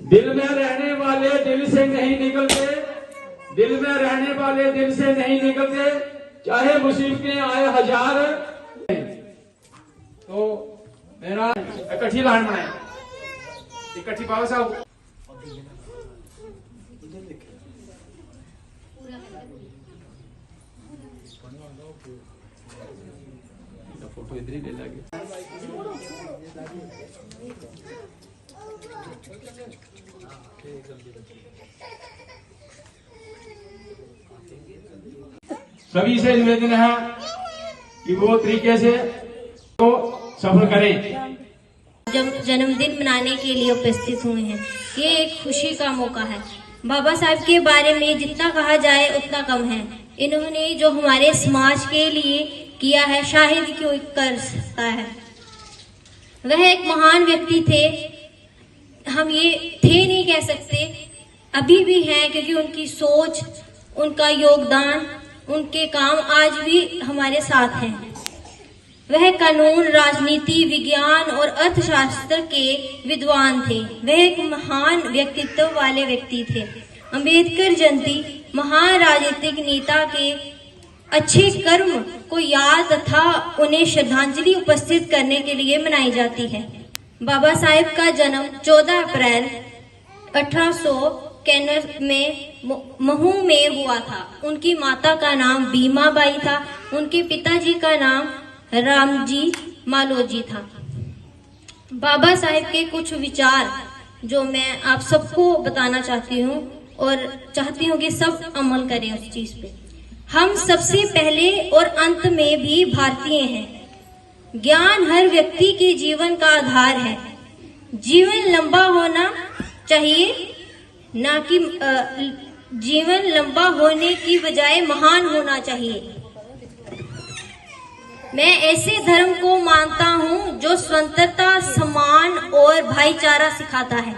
दिल में रहने वाले दिल से नहीं निकलते, दिल में रहने वाले दिल से नहीं निकलते, चाहे मुसीबतें आए हजार। तो मेरा इकट्ठी लाइन बनाए, इकट्ठी बाबा साहब फोटो इधर ही ले लेंगे। सभी से निवेदन है कि वो तरीके से तो सफल करें। जब जन्मदिन मनाने के लिए उपस्थित हुए हैं, ये एक खुशी का मौका है। बाबा साहब के बारे में जितना कहा जाए उतना कम है। इन्होंने जो हमारे समाज के लिए किया है शायद कोई कर सकता है। वह एक महान व्यक्ति थे, हम ये थे नहीं कह सकते, अभी भी हैं, क्योंकि उनकी सोच, उनका योगदान, उनके काम आज भी हमारे साथ हैं। वह कानून, राजनीति, विज्ञान और अर्थशास्त्र के विद्वान थे। वह एक महान व्यक्तित्व वाले व्यक्ति थे। अंबेडकर जयंती महान राजनीतिक नेता के अच्छे कर्म को याद तथा उन्हें श्रद्धांजलि उपस्थित करने के लिए मनाई जाती है। बाबा साहेब का जन्म 14 अप्रैल 1891 में महू में हुआ था। उनकी माता का नाम भीमाबाई था। उनके पिताजी का नाम रामजी मालोजी था। बाबा साहेब के कुछ विचार जो मैं आप सबको बताना चाहती हूँ और चाहती हूँ कि सब अमल करें उस चीज पे। हम सबसे पहले और अंत में भी भारतीय हैं। ज्ञान हर व्यक्ति के जीवन का आधार है। जीवन लंबा होना चाहिए, ना कि जीवन लंबा होने की बजाय महान होना चाहिए। मैं ऐसे धर्म को मानता हूँ जो स्वतंत्रता, सम्मान और भाईचारा सिखाता है।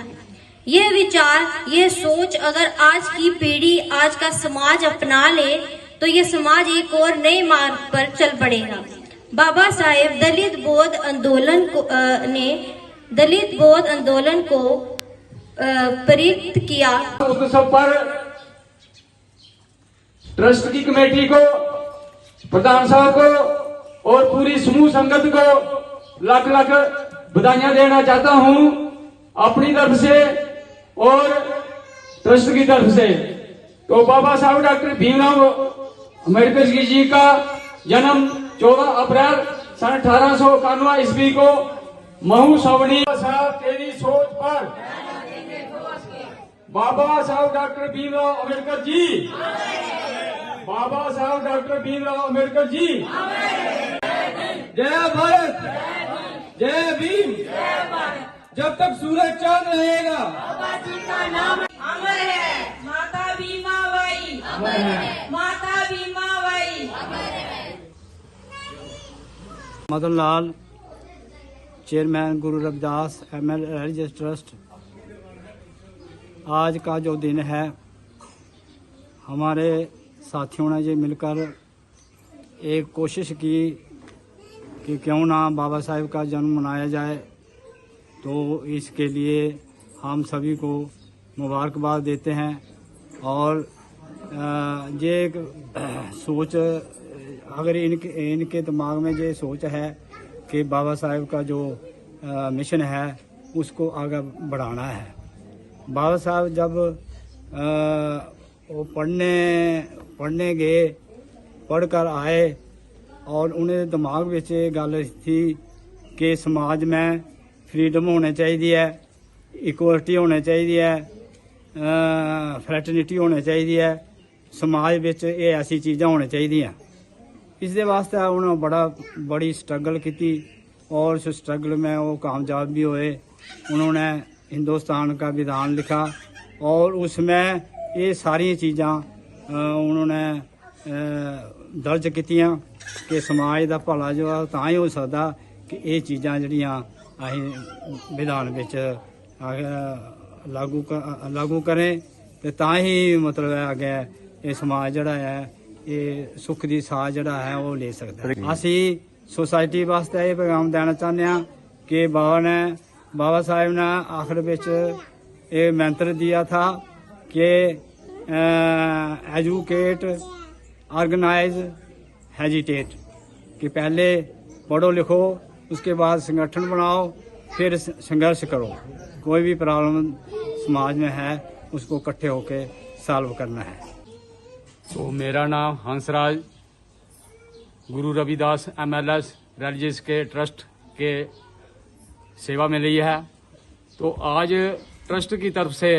यह विचार, यह सोच अगर आज की पीढ़ी, आज का समाज अपना ले तो यह समाज एक और नए मार्ग पर चल पड़ेगा। बाबा साहेब दलित बौद्ध आंदोलन को प्रेरित किया। उत्सव पर ट्रस्ट की कमेटी को, प्रधान साहब को और पूरी समूह संगत को लाख लाख बधाइयां देना चाहता हूं अपनी तरफ से और ट्रस्ट की तरफ से। तो बाबा साहब डॉक्टर भीमराव अम्बेडकर जी का जन्म 14 अप्रैल सन 1891 ईस्वी को महू सवनी। साहब तेरी सोच पर बाबा साहब डॉक्टर भीमराव अम्बेडकर जी, बाबा साहब डॉक्टर भीमराव अम्बेडकर जी। जय भारत, जय भीम। जब तक सूरज चांद रहेगा बाबा जी का नाम अमर है। माता भीमाबाई अमर है, माता भीमाबाई अमर है। Madan Lal, chairman Guru Ravidas ML religious trust. आज का जो दिन है, हमारे साथियों ने ये मिलकर एक कोशिश की कि क्यों ना बाबा साहेब का जन्म मनाया जाए। तो इसके लिए हम सभी को मुबारकबाद देते हैं। और ये एक सोच, अगर इनके दिमाग में ये सोच है कि बाबा साहेब का जो मिशन है उसको आगे बढ़ाना है। बाबा साहब जब वो पढ़ने गए, पढ़कर आए और उन्हें दिमाग में ये गल थी कि समाज में फ्रीडम होनी चाहिए है, इक्वलिटी होनी चाहिए है, फ्रैटर्निटी होनी चाहिए है, समाज में ये ऐसी चीज़ां होनी चाहिए। इस वास्ते उन्होंने बड़ी स्ट्रगल की और उस स्ट्रगल में वो कामयाब भी हुए। उन्होंने हिंदुस्तान का विधान लिखा और उसमें ये सारी चीज़ां उन्होंने दर्ज कीतियां कि समाज का भला जो है तां ही हो सकता कि ये चीज़ां जड़ियां असीं विधान विच लागू करें तो तां ही मतलब है अगे ये समाज जड़ा है ये सुख की साह जड़ा है वो ले सकता है। असीं सोसाइटी वास्ते ये पैगाम देना चाहते हैं कि बाबा ने बाबा साहेब ने आखिर विच ये मंत्र दिया था कि एजुकेट, ऑर्गेनाइज, हेजिटेट, कि पहले पढ़ो लिखो, उसके बाद संगठन बनाओ, फिर संघर्ष करो। कोई भी प्रॉब्लम समाज में है उसको इकट्ठे होकर सॉल्व करना है। तो मेरा नाम हंसराज, गुरु रविदास MLS रिलीजियस के ट्रस्ट के सेवा में ली है। तो आज ट्रस्ट की तरफ से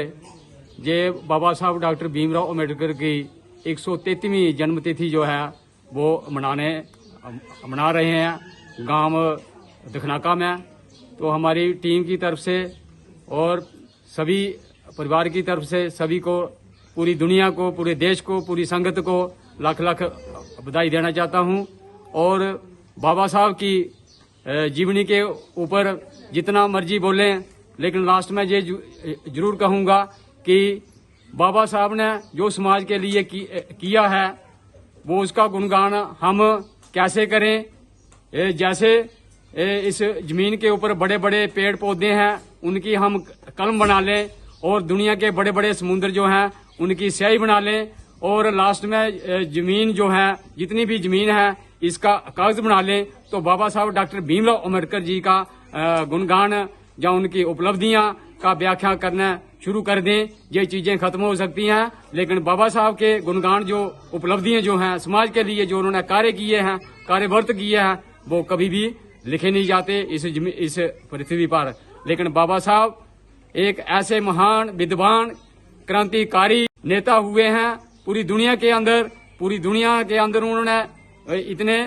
ये बाबा साहब डॉक्टर भीमराव अम्बेडकर की 133वीं जन्मतिथि जो है वो मना रहे हैं गांव दखनाका में। तो हमारी टीम की तरफ से और सभी परिवार की तरफ से सभी को, पूरी दुनिया को, पूरे देश को, पूरी संगत को लाख लाख बधाई देना चाहता हूं। और बाबा साहब की जीवनी के ऊपर जितना मर्जी बोलें, लेकिन लास्ट में ये जरूर कहूंगा कि बाबा साहब ने जो समाज के लिए किया है वो उसका गुणगान हम कैसे करें। जैसे इस जमीन के ऊपर बड़े बड़े पेड़ पौधे हैं, उनकी हम कलम बना लें, और दुनिया के बड़े बड़े समुद्र जो हैं उनकी स्याही बना लें, और लास्ट में जमीन जो है, जितनी भी जमीन है, इसका कागज बना लें। तो बाबा साहब डॉक्टर भीमराव अम्बेडकर जी का गुणगान या उनकी उपलब्धियां का व्याख्या करना शुरू कर दें, ये चीजें खत्म हो सकती हैं। लेकिन बाबा साहब के गुणगान, जो उपलब्धियां जो हैं समाज के लिए, जो उन्होंने कार्य किए हैं, कार्यव्रत किए हैं, वो कभी भी लिखे नहीं जाते इस पृथ्वी पर। लेकिन बाबा साहब एक ऐसे महान विद्वान क्रांतिकारी नेता हुए हैं पूरी दुनिया के अंदर उन्होंने इतने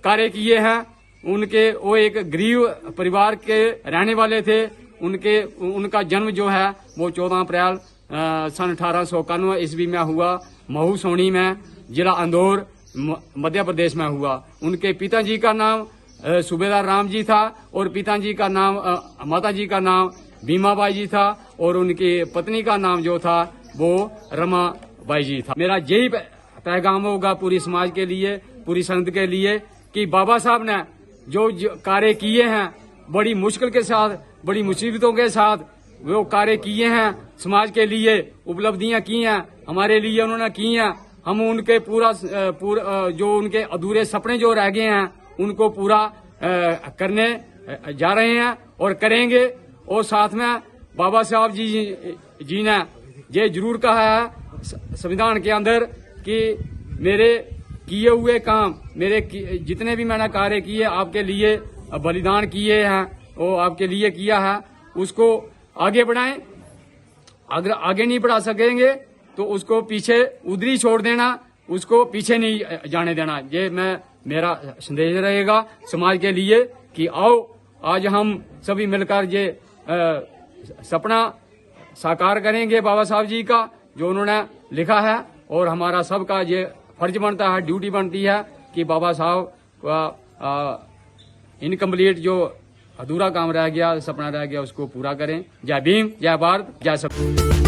कार्य किए हैं। वो एक गरीब परिवार के रहने वाले थे। उनका जन्म जो है वो 14 अप्रैल सन 1891 ईस्वी में हुआ, महू सोनी में, जिला इंदौर, मध्य प्रदेश में हुआ। उनके पिताजी का नाम सूबेदार राम जी था, और पिताजी का नाम, माताजी का नाम भीमाबाई जी था, और उनकी पत्नी का नाम जो था वो रमाबाई जी था। मेरा यही पैगाम होगा पूरी समाज के लिए, पूरी संगत के लिए, कि बाबा साहब ने जो कार्य किए हैं, बड़ी मुश्किल के साथ, बड़ी मुसीबतों के साथ वो कार्य किए हैं, समाज के लिए उपलब्धियां की हैं, हमारे लिए उन्होंने की हैं। हम उनके पूरा जो उनके अधूरे सपने जो रह गए हैं उनको पूरा करने जा रहे हैं और करेंगे। और साथ में बाबा साहब जी ने ये जरूर कहा है संविधान के अंदर कि मेरे किए हुए काम, मेरे जितने भी मैंने कार्य किए आपके लिए, बलिदान किए हैं, वो आपके लिए किया है, उसको आगे बढ़ाएं। अगर आगे नहीं बढ़ा सकेंगे तो उसको पीछे उधर ही छोड़ देना, उसको पीछे नहीं जाने देना। ये मेरा संदेश रहेगा समाज के लिए कि आओ आज हम सभी मिलकर ये सपना साकार करेंगे बाबा साहब जी का, जो उन्होंने लिखा है। और हमारा सबका ये फर्ज बनता है, ड्यूटी बनती है कि बाबा साहब का इनकम्प्लीट जो अधूरा काम रह गया, सपना रह गया, उसको पूरा करें। जय भीम, जय भारत, जय सब।